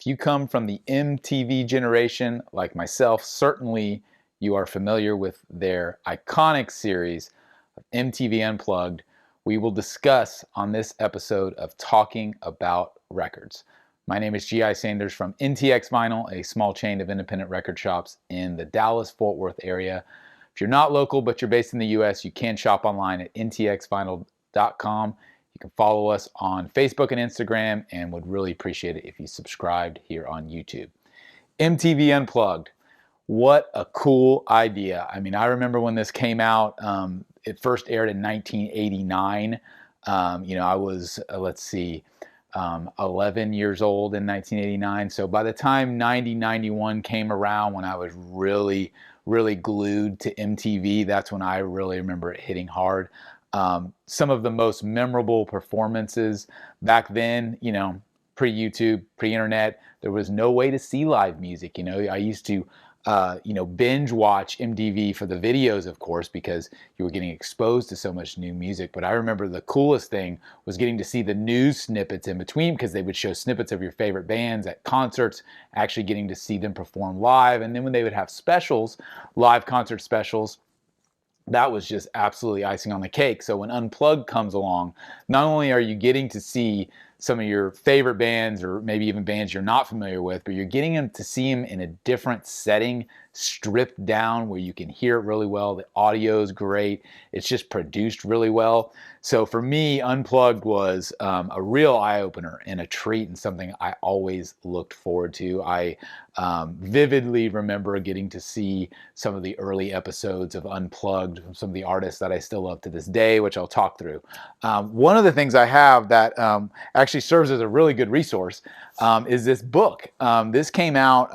If you come from the MTV generation, like myself, certainly you are familiar with their iconic series of MTV Unplugged. We will discuss on this episode of Talking About Records. My name is G.I. Sanders from NTX Vinyl, a small chain of independent record shops in the Dallas-Fort Worth area. If you're not local but you're based in the U.S., you can shop online at ntxvinyl.com. You can follow us on Facebook and Instagram, and would really appreciate it if you subscribed here on YouTube. MTV Unplugged. What a cool idea. I mean, I remember when this came out, it first aired in 1989. I was, 11 years old in 1989. So by the time 91 came around, when I was really glued to MTV, that's when I really remember it hitting hard. Some of the most memorable performances back then, pre-YouTube, pre-internet, there was no way to see live music. I used to, binge watch MTV for the videos, of course, because you were getting exposed to so much new music. But I remember the coolest thing was getting to see the news snippets in between, because they would show snippets of your favorite bands at concerts, actually getting to see them perform live. And then when they would have specials, live concert specials, that was just absolutely icing on the cake. So when Unplugged comes along, not only are you getting to see some of your favorite bands, or maybe even bands you're not familiar with, but you're getting them to see them in a different setting, stripped down, where you can hear it really well. The audio is great. It's just produced really well. So for me, Unplugged was a real eye-opener and a treat, and something I always looked forward to. I vividly remember getting to see some of the early episodes of Unplugged from some of the artists that I still love to this day, which I'll talk through. One of the things I have that actually serves as a really good resource is this book. This came out,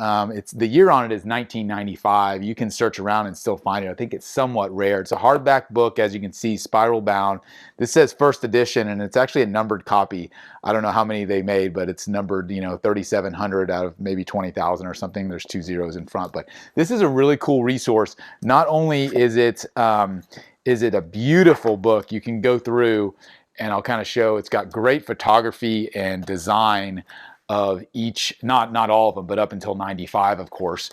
the year on it is 1995. You can search around and still find it. I think it's somewhat rare. It's a hardback book, as you can see, spiral bound. This says first edition, and it's actually a numbered copy. I don't know how many they made, but it's numbered, 3,700 out of maybe 20,000 or something. There's 2 zeros in front, but this is a really cool resource. Not only is it a beautiful book, you can go through, and I'll kind of show, it's got great photography and design of each, not all of them, but up until 95, of course.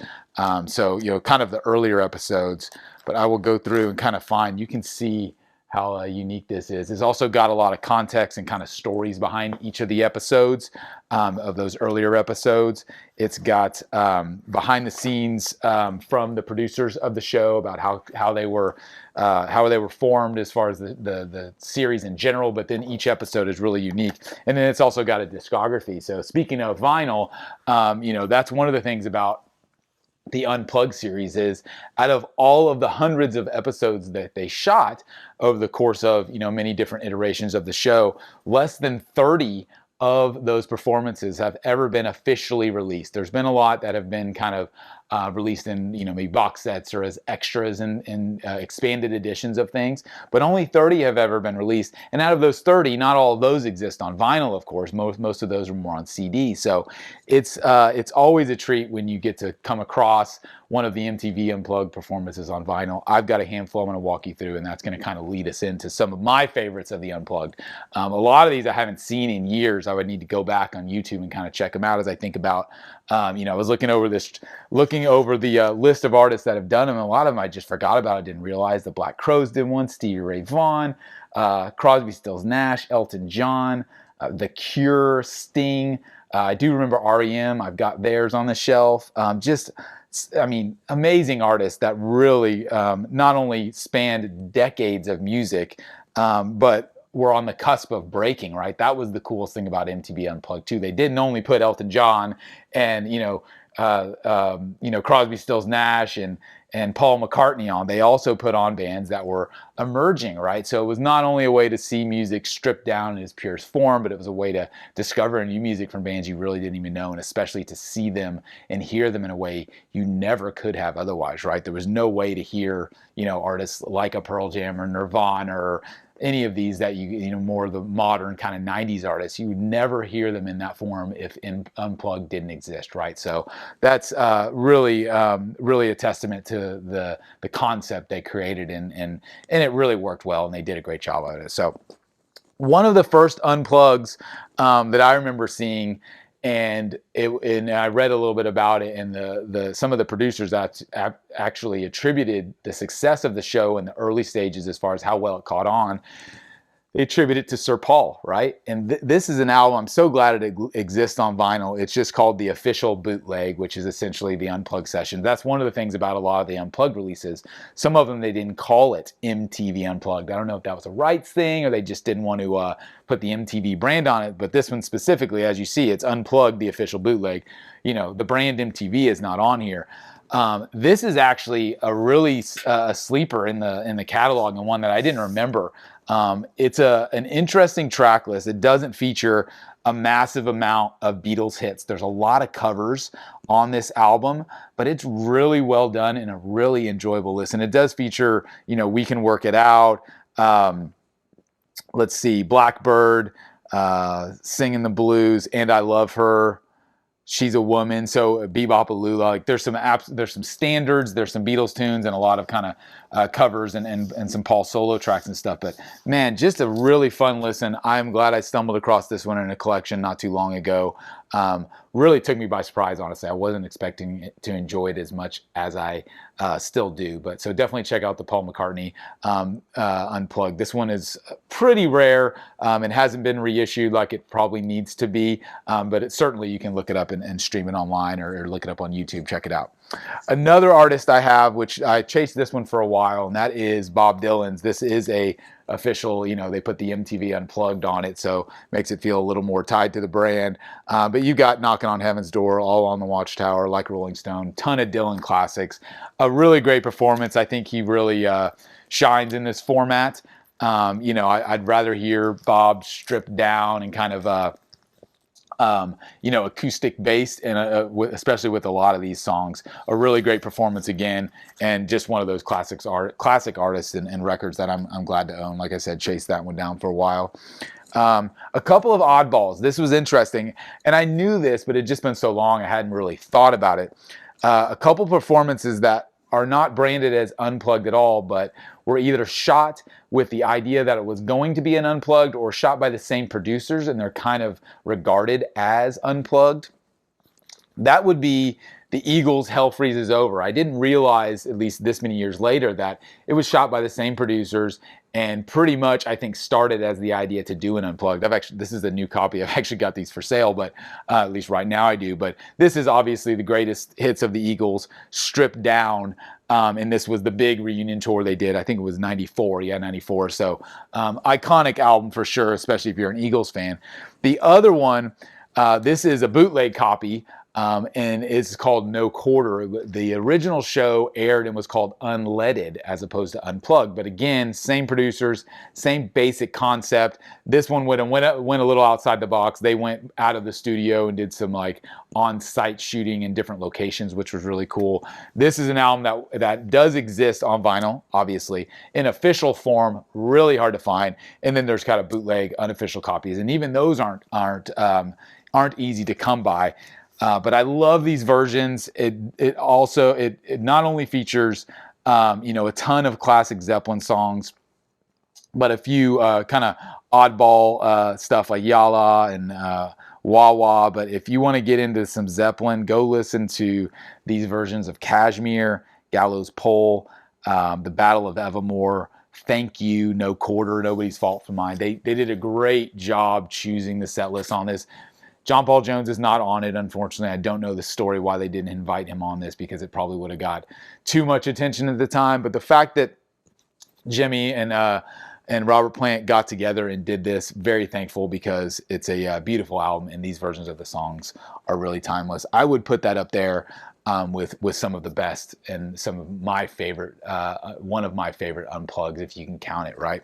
So, kind of the earlier episodes, but I will go through and kind of find, you can see how unique this is. It's also got a lot of context and kind of stories behind each of the episodes, of those earlier episodes. It's got behind the scenes from the producers of the show about how they were formed as far as the series in general, but then each episode is really unique. And then it's also got a discography. So speaking of vinyl, that's one of the things about the Unplugged series is, out of all of the hundreds of episodes that they shot over the course of, many different iterations of the show, less than 30 of those performances have ever been officially released. There's been a lot that have been kind of released in, maybe box sets or as extras in expanded editions of things, but only 30 have ever been released. And out of those 30, not all of those exist on vinyl, of course. Most of those are more on CD. So it's always a treat when you get to come across one of the MTV Unplugged performances on vinyl. I've got a handful I'm going to walk you through, and that's going to kind of lead us into some of my favorites of the Unplugged. A lot of these I haven't seen in years. I would need to go back on YouTube and kind of check them out as I think about, I was looking over the list of artists that have done them. A lot of them I just forgot about. I didn't realize the Black Crowes did one, Stevie Ray Vaughan, Crosby, Stills, Nash, Elton John, The Cure, Sting. I do remember REM. I've got theirs on the shelf. Amazing artists that really not only spanned decades of music, but were on the cusp of breaking, right? That was the coolest thing about MTV Unplugged too. They didn't only put Elton John and Crosby, Stills, Nash and Paul McCartney on. They also put on bands that were emerging, right? So it was not only a way to see music stripped down in its purest form, but it was a way to discover new music from bands you really didn't even know, and especially to see them and hear them in a way you never could have otherwise, right? There was no way to hear, artists like a Pearl Jam or Nirvana or any of these that more of the modern kind of 90s artists. You would never hear them in that form if Unplugged didn't exist, right? So that's really a testament to the concept they created, and it really worked well, and they did a great job of it. So one of the first Unplugs that I remember seeing and I read a little bit about it, and some of the producers that actually attributed the success of the show in the early stages, as far as how well it caught on, they attribute it to Sir Paul, right? And this is an album, I'm so glad it exists on vinyl. It's just called the official bootleg, which is essentially the Unplugged session. That's one of the things about a lot of the Unplugged releases. Some of them, they didn't call it MTV Unplugged. I don't know if that was a rights thing or they just didn't want to put the MTV brand on it. But this one specifically, as you see, it's Unplugged, the official bootleg. You know, the brand MTV is not on here. This is actually a really a sleeper in the catalog, and one that I didn't remember. It's an interesting track list. It doesn't feature a massive amount of Beatles hits. There's a lot of covers on this album, but it's really well done and a really enjoyable listen. It does feature, you know, We Can Work It Out. Let's see, Blackbird, Singing the Blues, And I Love Her, She's a Woman, so Bebop-A-Lula. Like there's some standards, there's some Beatles tunes, and a lot of kind of covers and some Paul solo tracks and stuff. But man, just a really fun listen. I'm glad I stumbled across this one in a collection not too long ago. Really took me by surprise, honestly. I wasn't expecting to enjoy it as much as I still do. But so definitely check out the Paul McCartney Unplugged. This one is pretty rare and hasn't been reissued like it probably needs to be. But it, certainly you can look it up and stream it online, or look it up on YouTube. Check it out. Another artist I have, which I chased this one for a while, and that is Bob Dylan's. This is a official, you know, they put the MTV Unplugged on it, so makes it feel a little more tied to the brand. But you got Knocking on Heaven's Door, All on the Watchtower, Like Rolling Stone, ton of Dylan classics. A really great performance. I think he really shines in this format. You know, I'd rather hear Bob stripped down and kind of you know, acoustic based, and especially with a lot of these songs. A really great performance again, and just one of those classic artists and records that I'm glad to own. Like I said, chased that one down for a while. A couple of oddballs. This was interesting, and I knew this, but it had just been so long I hadn't really thought about it. A couple performances that are not branded as Unplugged at all, but were either shot with the idea that it was going to be an Unplugged, or shot by the same producers, and they're kind of regarded as Unplugged. That would be the Eagles' Hell Freezes Over. I didn't realize, at least this many years later, that it was shot by the same producers, and pretty much, I think, started as the idea to do an Unplugged. This is a new copy. I've actually got these for sale, but at least right now I do. But this is obviously the greatest hits of the Eagles stripped down. And this was the big reunion tour they did. I think it was 94. Yeah, 94. So iconic album for sure, especially if you're an Eagles fan. The other one, this is a bootleg copy. And it's called No Quarter. The original show aired and was called Unleaded as opposed to Unplugged. But again, same producers, same basic concept. This one went a little outside the box. They went out of the studio and did some like on-site shooting in different locations, which was really cool. This is an album that does exist on vinyl, obviously, in official form, really hard to find. And then there's kind of bootleg, unofficial copies, and even those aren't easy to come by. But I love these versions. It also not only features you know, a ton of classic Zeppelin songs, but a few kind of oddball stuff like Yalla and Wah Wah. But if you want to get into some Zeppelin, go listen to these versions of Kashmir, Gallows Pole, The Battle of Evermore, Thank You, No Quarter, Nobody's Fault for Mine. They did a great job choosing the set list on this. John Paul Jones is not on it, unfortunately. I don't know the story why they didn't invite him on this, because it probably would have got too much attention at the time. But the fact that Jimmy and Robert Plant got together and did this, very thankful, because it's a beautiful album, and these versions of the songs are really timeless. I would put that up there with some of the best and some of my favorite, one of my favorite Unplugs, if you can count it, right?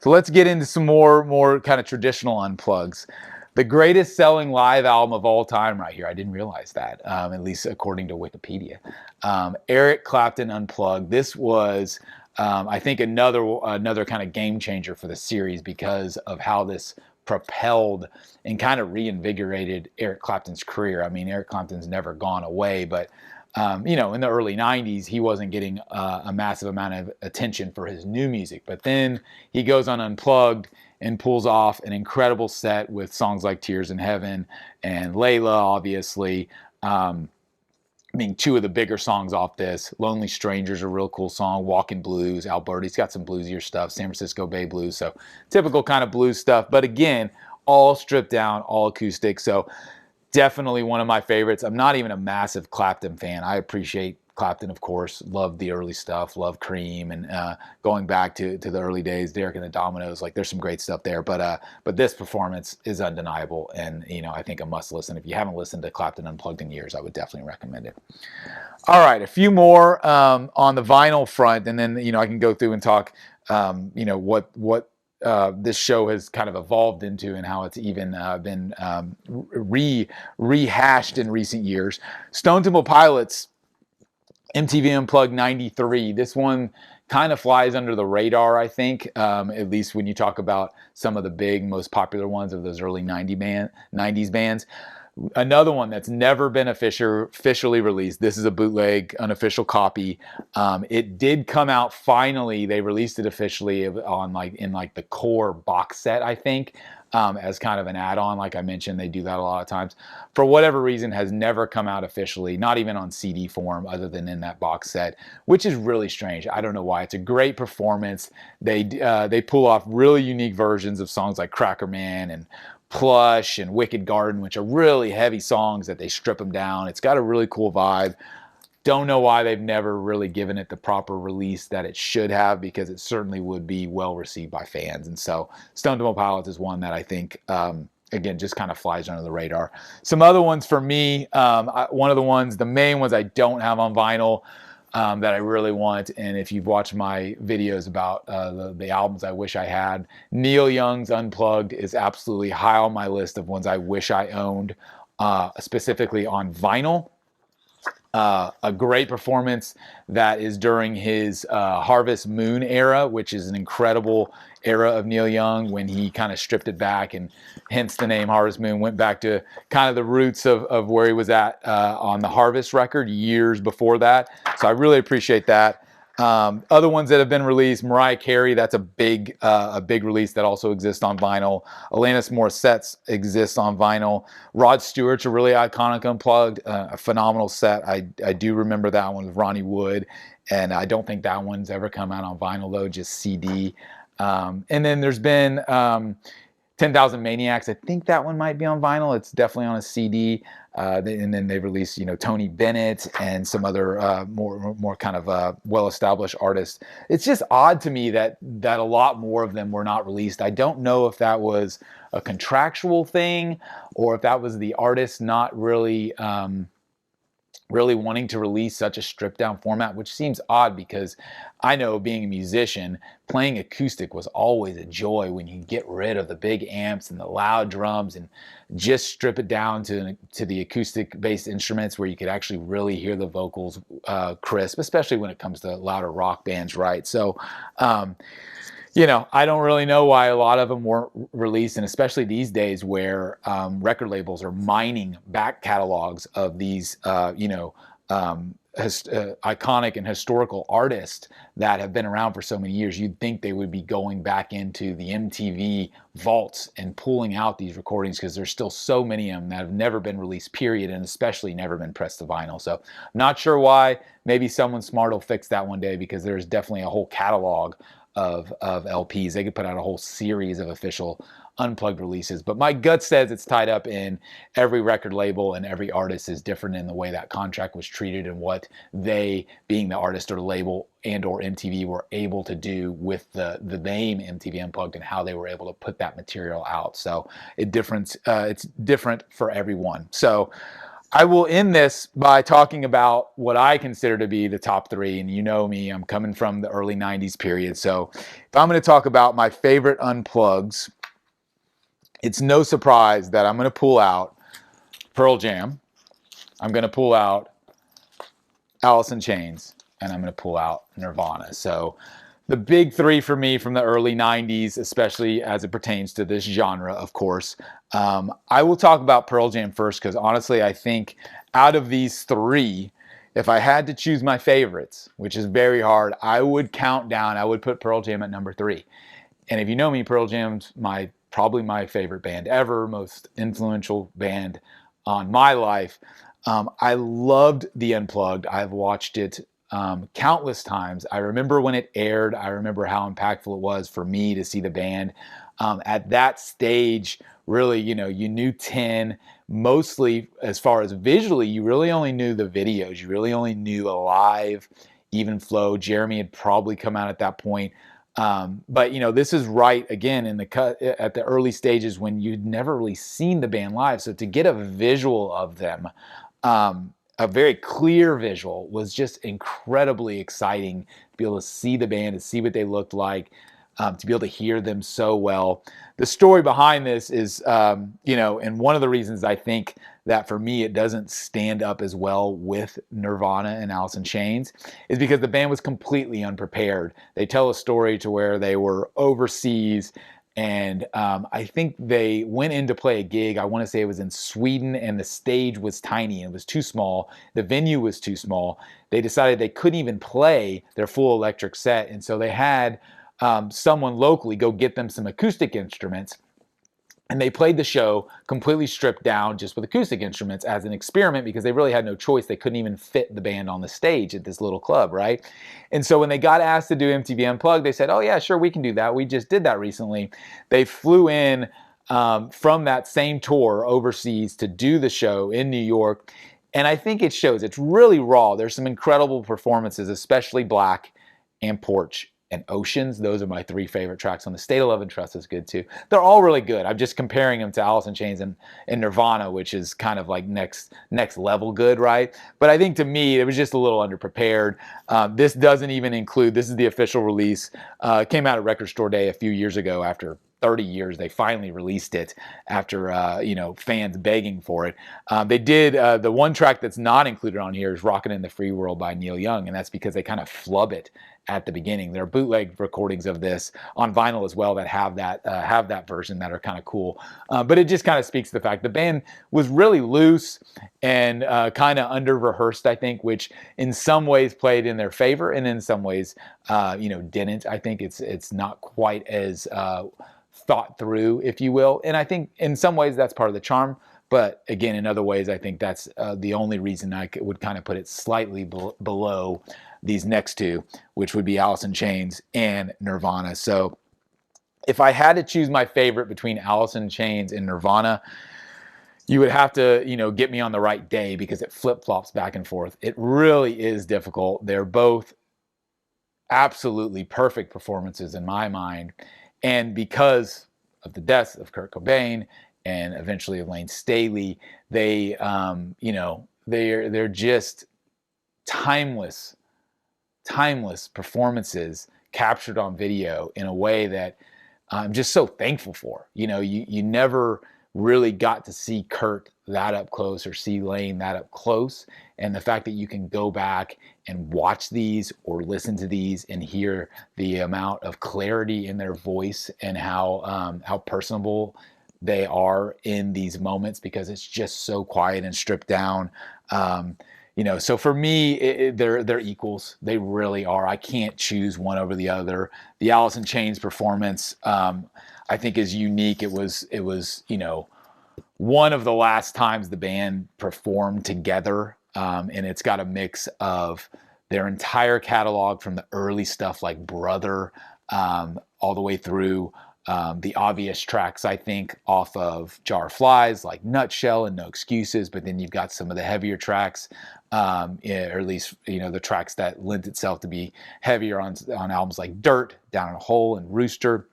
So let's get into some more kind of traditional Unplugs. The greatest selling live album of all time right here. I didn't realize that, at least according to Wikipedia. Eric Clapton Unplugged. This was, I think, another kind of game changer for the series, because of how this propelled and kind of reinvigorated Eric Clapton's career. I mean, Eric Clapton's never gone away, but in the early 90s, he wasn't getting a massive amount of attention for his new music. But then he goes on Unplugged and pulls off an incredible set with songs like Tears in Heaven and Layla, obviously. Two of the bigger songs off this. Lonely Stranger's a real cool song. Walking Blues, Alberti's got some bluesier stuff. San Francisco Bay Blues, so typical kind of blues stuff. But again, all stripped down, all acoustic. So definitely one of my favorites. I'm not even a massive Clapton fan. I appreciate Clapton, of course. Love the early stuff. Love Cream, and going back to the early days, Derek and the Dominoes. Like, there's some great stuff there. But this performance is undeniable, and I think a must listen. If you haven't listened to Clapton Unplugged in years, I would definitely recommend it. All right, a few more on the vinyl front, and then I can go through and talk what this show has kind of evolved into and how it's even been rehashed in recent years. Stone Temple Pilots, MTV Unplugged 93. This one kind of flies under the radar, I think, at least when you talk about some of the big, most popular ones of those early 90s bands. Another one that's never been officially released. This is a bootleg, unofficial copy. It did come out finally. They released it officially on in the core box set, I think, as kind of an add-on. Like I mentioned, they do that a lot of times. For whatever reason, has never come out officially, not even on CD form, other than in that box set, which is really strange. I don't know why. It's a great performance. They pull off really unique versions of songs like Cracker Man and Plush and Wicked Garden, which are really heavy songs that they strip them down. It's got a really cool vibe. Don't know why they've never really given it the proper release that it should have, because it certainly would be well received by fans. And so Stone Temple Pilots is one that I think, again, just kind of flies under the radar. Some other ones for me, one of the main ones I don't have on vinyl, that I really want, and if you've watched my videos about the albums I wish I had, Neil Young's Unplugged is absolutely high on my list of ones I wish I owned, specifically on vinyl. A great performance that is during his Harvest Moon era, which is an incredible era of Neil Young, when he kind of stripped it back, and hence the name Harvest Moon, went back to kind of the roots of where he was at on the Harvest record years before that. So I really appreciate that. Other ones that have been released, Mariah Carey, that's a big release that also exists on vinyl. Alanis Morissette's exists on vinyl. Rod Stewart's a really iconic Unplugged, a phenomenal set. I do remember that one with Ronnie Wood, and I don't think that one's ever come out on vinyl though, just CD. And then there's been 10,000 Maniacs. I think that one might be on vinyl. It's definitely on a CD. And then they released, Tony Bennett and some other more kind of well-established artists. It's just odd to me that a lot more of them were not released. I don't know if that was a contractual thing, or if that was the artist not really wanting to release such a stripped down format, which seems odd, because I know, being a musician, playing acoustic was always a joy when you get rid of the big amps and the loud drums and just strip it down to the acoustic based instruments, where you could actually really hear the vocals crisp, especially when it comes to louder rock bands, right? So I don't really know why a lot of them weren't released, and especially these days where record labels are mining back catalogs of these, iconic and historical artists that have been around for so many years. You'd think they would be going back into the MTV vaults and pulling out these recordings, because there's still so many of them that have never been released, period, and especially never been pressed to vinyl. So I'm not sure why. Maybe someone smart will fix that one day, because there's definitely a whole catalog of LPs. They could put out a whole series of official Unplugged releases, but my gut says it's tied up in every record label, and every artist is different in the way that contract was treated, and what they, being the artist or the label and or MTV, were able to do with the name MTV Unplugged, and how they were able to put that material out. So it's different for everyone. So I will end this by talking about what I consider to be the top three. And you know me, I'm coming from the early 90s period. So if I'm going to talk about my favorite Unplugs, it's no surprise that I'm going to pull out Pearl Jam, I'm going to pull out Alice in Chains, and I'm going to pull out Nirvana. So the big three for me from the early 90s, especially as it pertains to this genre, of course. I will talk about Pearl Jam first, because honestly, I think out of these three, If I had to choose my favorites, which is very hard, I would count down. I would put Pearl Jam at number 3. And if you know me, Pearl Jam's probably my favorite band ever, most influential band on my life. I loved the Unplugged. I've watched it countless times. I remember when it aired. I remember how impactful it was for me to see the band. At that stage, really, you knew 10. Mostly, as far as visually, you really only knew the videos. You really only knew Alive, Even Flow. Jeremy had probably come out at that point. But this is right again in at the early stages when you'd never really seen the band live. So to get a visual of them, a very clear visual, was just incredibly exciting to be able to see the band, to see what they looked like, to be able to hear them so well. The story behind this is, and one of the reasons I think that for me it doesn't stand up as well with Nirvana and Alice in Chains is because the band was completely unprepared. They tell a story to where they were overseas, and I think they went in to play a gig. I want to say it was in Sweden, and the stage was tiny. It was too small. The venue was too small. They decided they couldn't even play their full electric set, and so they had someone locally go get them some acoustic instruments, and they played the show completely stripped down just with acoustic instruments as an experiment because they really had no choice. They couldn't even fit the band on the stage at this little club, right? And so when they got asked to do MTV Unplugged, they said, oh yeah, sure, we can do that. We just did that recently. They flew in from that same tour overseas to do the show in New York. And I think it shows. It's really raw. There's some incredible performances, especially Black and Porch and Oceans. Those are my 3 favorite tracks on the State of Love and Trust is good too. They're all really good. I'm just comparing them to Alice in Chains and Nirvana, which is kind of like next level good, right? But I think to me, it was just a little underprepared. This doesn't even include, this is the official release. It came out at Record Store Day a few years ago after 30 years. They finally released it after, fans begging for it. They did, the one track that's not included on here is Rockin' in the Free World by Neil Young, and that's because they kind of flub it at the beginning. There are bootleg recordings of this on vinyl as well that have that version that are kind of cool. But it just kind of speaks to the fact the band was really loose and kind of under-rehearsed, I think, which in some ways played in their favor and in some ways, didn't. I think it's not quite as thought through, if you will. And I think in some ways that's part of the charm. But again, in other ways, I think that's the only reason I would kind of put it slightly below these next 2, which would be Alice in Chains and Nirvana. So if I had to choose my favorite between Alice in Chains and Nirvana, you would have to, get me on the right day because it flip-flops back and forth. It really is difficult. They're both absolutely perfect performances in my mind. And because of the deaths of Kurt Cobain and eventually of Lane Staley, they're just timeless performances captured on video in a way that I'm just so thankful for. You never really got to see Kurt that up close or see Lane that up close. And the fact that you can go back and watch these or listen to these and hear the amount of clarity in their voice and how personable they are in these moments because it's just so quiet and stripped down. So for me, they're equals. They really are. I can't choose one over the other. The Alice in Chains performance, I think, is unique. It was one of the last times the band performed together, and it's got a mix of their entire catalog from the early stuff like Brother all the way through the obvious tracks, I think, off of Jar of Flies, like Nutshell and No Excuses, but then you've got some of the heavier tracks, or at least, the tracks that lent itself to be heavier on albums like Dirt, Down in a Hole, and Rooster,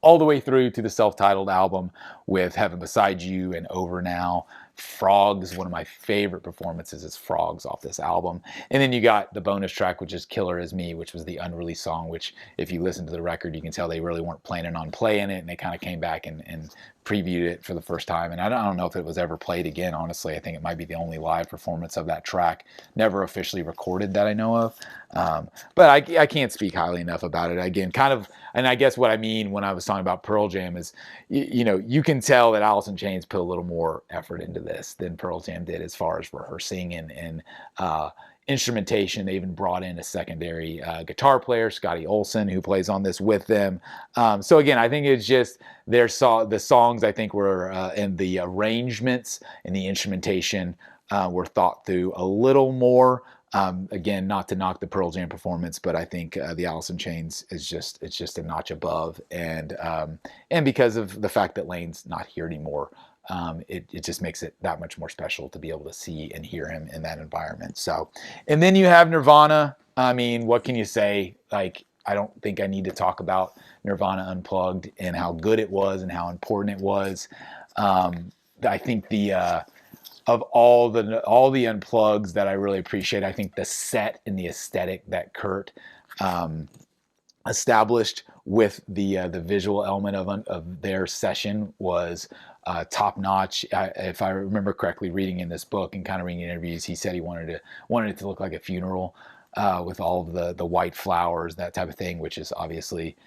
all the way through to the self-titled album with Heaven Beside You and Over Now. Frogs, one of my favorite performances is Frogs off this album. And then you got the bonus track, which is Killer Is Me, which was the unreleased song, which if you listen to the record, you can tell they really weren't planning on playing it, and they kind of came back and previewed it for the first time. And I don't know if it was ever played again, honestly. I think it might be the only live performance of that track, never officially recorded that I know of. But I can't speak highly enough about it. Again, kind of, and I guess what I mean when I was talking about Pearl Jam is, you can tell that Alice in Chains put a little more effort into this than Pearl Jam did as far as rehearsing and instrumentation. They even brought in a secondary guitar player, Scotty Olsen, who plays on this with them. So again, I think it's just the songs I think were and the arrangements and the instrumentation were thought through a little more. Again, not to knock the Pearl Jam performance, but I think the Alice in Chains is just a notch above, and because of the fact that Lane's not here anymore, it just makes it that much more special to be able to see and hear him in that environment. So, and then you have Nirvana. I mean, what can you say? Like, I don't think I need to talk about Nirvana Unplugged and how good it was and how important it was. I think of all the unplugs that I really appreciate, I think the set and the aesthetic that Kurt established with the visual element of their session was top notch. If I remember correctly, reading in this book and kind of reading interviews, he said he wanted it to look like a funeral with all of the white flowers, that type of thing, which is obviously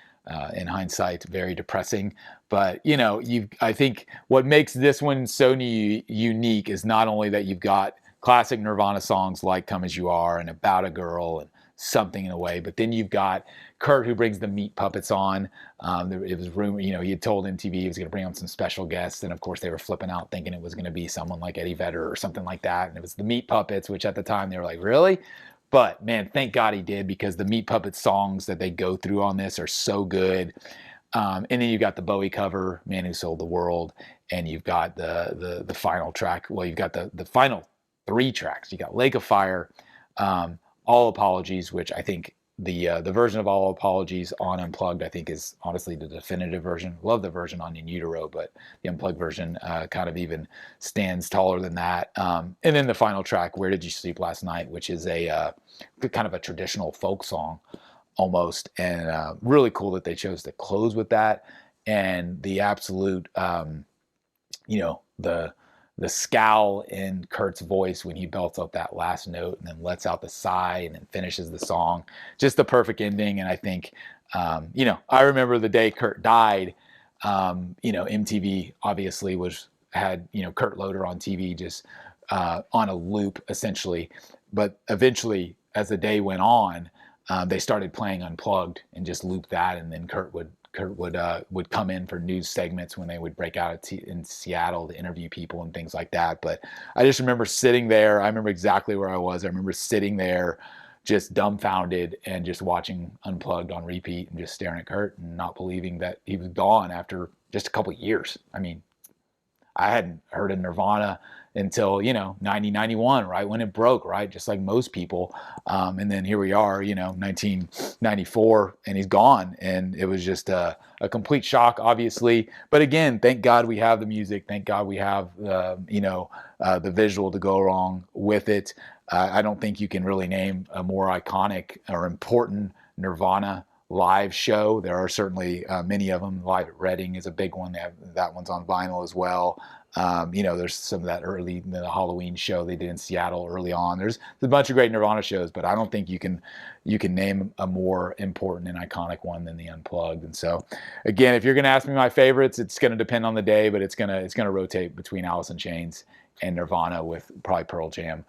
in hindsight very depressing. But I think what makes this one so unique is not only that you've got classic Nirvana songs like Come As You Are and About a Girl and Something in a Way, but then you've got Kurt, who brings the meat puppets on. It was rumored, he had told MTV he was going to bring on some special guests, and of course they were flipping out thinking it was going to be someone like Eddie Vedder or something like that, and it was the meat puppets, which at the time they were like, really? But man, thank God he did, because the Meat Puppet songs that they go through on this are so good. And then you've got the Bowie cover, Man Who Sold the World, and you've got the final track. Well, you've got the final 3 tracks. You got Lake of Fire, All Apologies, which I think the version of All Apologies on Unplugged, I think, is honestly the definitive version. Love the version on In Utero, but the Unplugged version kind of even stands taller than that. And then the final track, Where Did You Sleep Last Night, which is a kind of a traditional folk song almost, and really cool that they chose to close with that. And the absolute, the scowl in Kurt's voice when he belts out that last note and then lets out the sigh and then finishes the song. Just the perfect ending. And I think, I remember the day Kurt died, MTV obviously had Kurt Loder on TV just on a loop essentially. But eventually, as the day went on, they started playing Unplugged and just looped that, and then Kurt would come in for news segments when they would break out in Seattle to interview people and things like that. But I just remember sitting there. I remember exactly where I was. I remember sitting there just dumbfounded and just watching Unplugged on repeat and just staring at Kurt and not believing that he was gone after just a couple of years. I mean, I hadn't heard of Nirvana until 90, 91, right when it broke, right, just like most people, and then here we are, 1994, and he's gone, and it was just a complete shock, obviously. But again, thank God we have the music, thank God we have the visual to go along with it. I don't think you can really name a more iconic or important Nirvana live show. There are certainly many of them. Live at Reading is a big one. That one's on vinyl as well. There's some of that the Halloween show they did in Seattle early on. There's a bunch of great Nirvana shows, but I don't think you can name a more important and iconic one than the Unplugged. And so, again, if you're going to ask me my favorites, it's going to depend on the day, but it's going to rotate between Alice in Chains and Nirvana, with probably Pearl Jam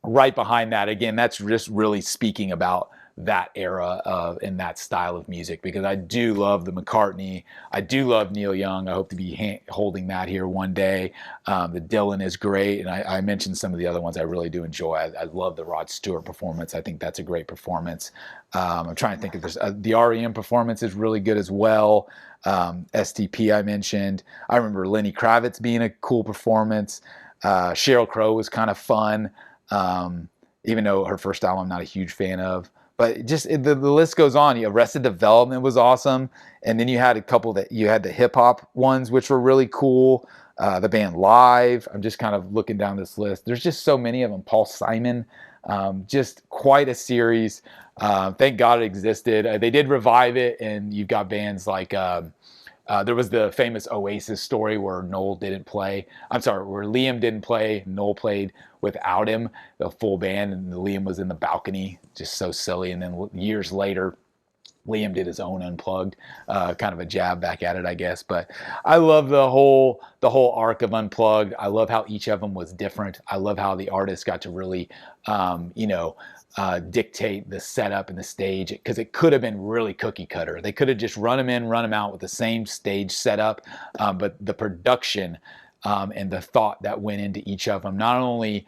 right behind that. Again, that's just really speaking about that era of and that style of music, because I do love the McCartney, I do love Neil Young. I hope to be holding that here one day. The Dylan is great, and I mentioned some of the other ones I really do enjoy. I love the Rod Stewart performance. I think that's a great performance. I'm trying to think if there's the REM performance is really good as well. STP I mentioned. I remember Lenny Kravitz being a cool performance. Sheryl Crow was kind of fun, even though her first album I'm not a huge fan of. But just the list goes on. Arrested Development was awesome. And then you had a couple that you had the hip hop ones, which were really cool. The band Live. I'm just kind of looking down this list. There's just so many of them. Paul Simon. Just quite a series. Thank God it existed. They did revive it. And you've got bands like There was the famous Oasis story where Noel didn't play. I'm sorry, where Liam didn't play. Noel played without him, the full band, and Liam was in the balcony, just so silly. And then years later, Liam did his own Unplugged, kind of a jab back at it, I guess. But I love the whole arc of Unplugged. I love how each of them was different. I love how the artists got to really, dictate the setup and the stage, because it could have been really cookie cutter. They could have just run them in, run them out with the same stage setup, but the production and the thought that went into each of them, not only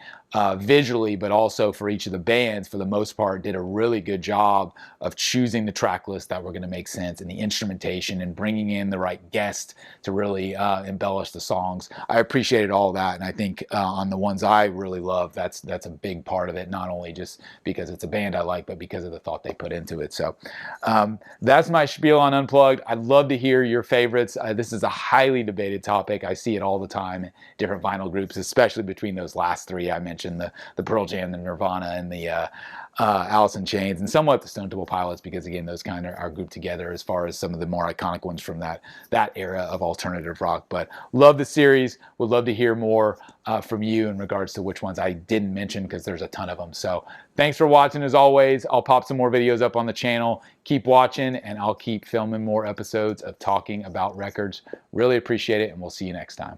visually, but also for each of the bands, for the most part, did a really good job of choosing the track list that were going to make sense, and the instrumentation, and bringing in the right guest to really embellish the songs. I appreciated all that, and I think on the ones I really love, that's a big part of it, not only just because it's a band I like, but because of the thought they put into it. So that's my spiel on Unplugged. I'd love to hear your favorites. This is a highly debated topic. I see it all the time in different vinyl groups, especially between those last three I mentioned, the Pearl Jam, the Nirvana, and the Alice in Chains, and somewhat the Stone Temple Pilots, because again, those kind of are grouped together as far as some of the more iconic ones from that era of alternative rock. But love the series. Would love to hear more from you in regards to which ones I didn't mention, because there's a ton of them. So thanks for watching. As always, I'll pop some more videos up on the channel. Keep watching, and I'll keep filming more episodes of talking about records. Really appreciate it, and we'll see you next time.